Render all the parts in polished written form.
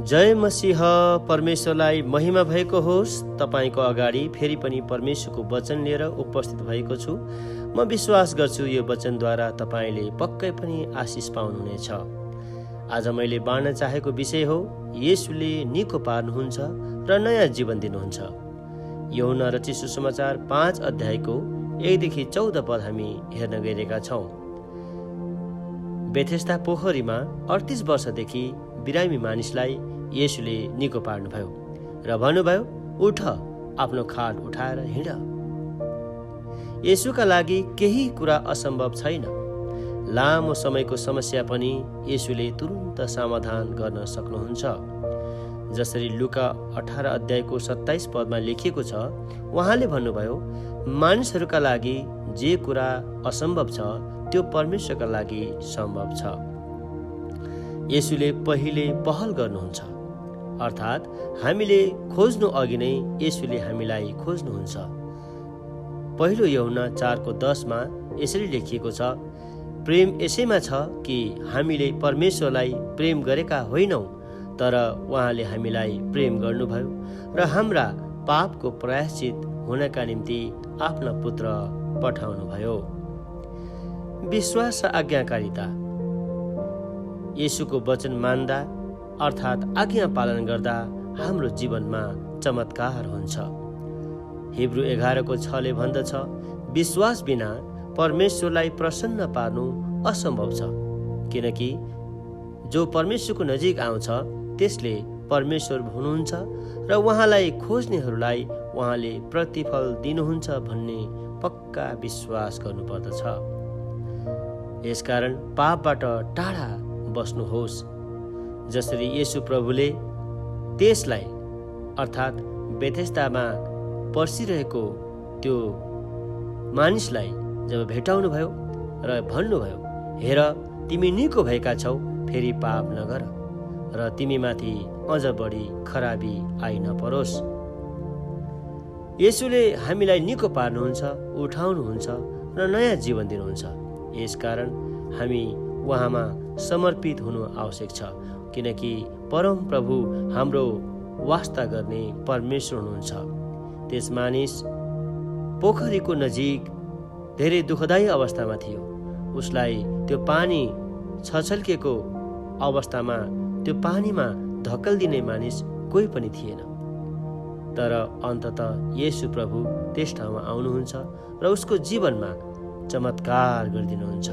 जय मसीह परमेश्वरलाई महिमा भएको होस्। तपाईँको अगाडि फेरि पनि परमेश्वरको वचन लिएर उपस्थित भएको छु। म विश्वास गर्छु यो वचनद्वारा तपाईँले पक्कै पनि आशिष पाउनुहुनेछ। आज मैले बाँड्न चाहेको विषय हो, येशूले निको पार्नुहुन्छ र नयाँ जीवन दिनुहुन्छ। यूहन्ना रचित सुसमाचार 5 अध्यायको 1देखि 14 पद हामी हेर्न गइरहेका छौँ। बेथेस्दा पोखरीमा 38 वर्षदेखि बिरामी मानिसलाई येशूले निको पार्नुभयो र भन्नुभयो, उठ, आफ्नो खाट उठाएर हिँड। येशूका लागि केही कुरा असम्भव छैन। लामो समयको समस्या पनि येशूले तुरुन्त समाधान गर्न सक्नुहुन्छ। जसरी लुका 18 अध्यायको 27 पदमा लेखिएको छ, उहाँले भन्नुभयो, मानिसहरूका लागि जे कुरा असम्भव छ त्यो परमेश्वरका लागि सम्भव छ। येशूले पहिले पहल गर्नुहुन्छ, अर्थात् हामीले खोज्नु अघि नै येशूले हामीलाई खोज्नुहुन्छ। पहिलो यूहन्ना 4:10 यसरी लेखिएको छ, प्रेम यसैमा छ कि हामीले परमेश्वरलाई प्रेम गरेका होइनौँ, तर उहाँले हामीलाई प्रेम गर्नुभयो र हाम्रा पापको प्रायश्चित हुनका निम्ति आफ्ना पुत्र पठाउनुभयो। विश्वास र आज्ञाकारिता। येशूको वचन मान्दा अर्थात् आज्ञा पालन गर्दा हाम्रो जीवनमा चमत्कार हुन्छ। हिब्रू 11:6 भन्दछ, विश्वास बिना परमेश्वरलाई प्रसन्न पार्नु असम्भव छ, किनकि जो परमेश्वरको नजिक आउँछ त्यसले परमेश्वर हुनुहुन्छ र उहाँलाई खोज्नेहरूलाई उहाँले प्रतिफल दिनुहुन्छ भन्ने पक्का विश्वास गर्नुपर्दछ। यसकारण पापबाट टाढा बस्नुहोस्। जसरी येशू प्रभुले त्यसलाई अर्थात् बेथेस्दामा पर्सिरहेको त्यो मानिसलाई जब भेटाउनु भयो र भन्नुभयो, हेर, तिमी निको भएका छौ, फेरि पाप नगर र तिमीमाथि अझ बढी खराबी आइ नपरोस्। येशूले हामीलाई निको पार्नुहुन्छ, उठाउनुहुन्छ र नयाँ जीवन दिनुहुन्छ। यसकारण हामी उहाँमा समर्पित हुनु आवश्यक छ, किनकि परम प्रभु हाम्रो वास्ता गर्ने परमेश्वर हुनुहुन्छ। त्यस मानिस पोखरीको नजिक धेरै दुःखदायी अवस्थामा थियो। उसलाई त्यो पानी छछल्केको अवस्थामा त्यो पानीमा धकेल्दिने मानिस कोही पनि थिएन। तर अन्ततः येशू प्रभु त्यस ठाउँमा आउनुहुन्छ र उसको जीवनमा चमत्कार गरिदिनुहुन्छ।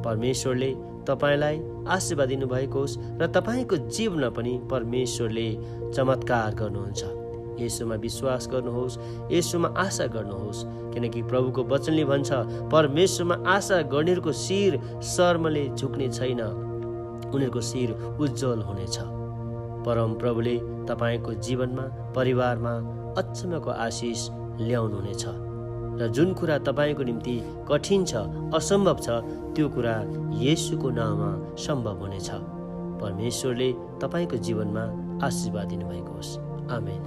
परमेश्वरले तपाईँलाई आशीर्वाद दिनुभएको होस् र तपाईँको जीवनमा पनि परमेश्वरले चमत्कार गर्नुहुन्छ। येशूमा विश्वास गर्नुहोस्, येशूमा आशा गर्नुहोस्, किनकि प्रभुको वचनले भन्छ, परमेश्वरमा आशा गर्नेहरूको शिर शर्मले झुक्ने छैन, उनीहरूको शिर उज्जवल हुनेछ। परम प्रभुले तपाईँको जीवनमा, परिवारमा अचम्मको आशिष ल्याउनुहुनेछ र जुन कुरा तपाईँको निम्ति कठिन छ, असम्भव छ, त्यो कुरा येशूको नाममा सम्भव हुनेछ। परमेश्वरले तपाईँको जीवनमा आशीर्वाद दिनुभएको होस्। आमेन।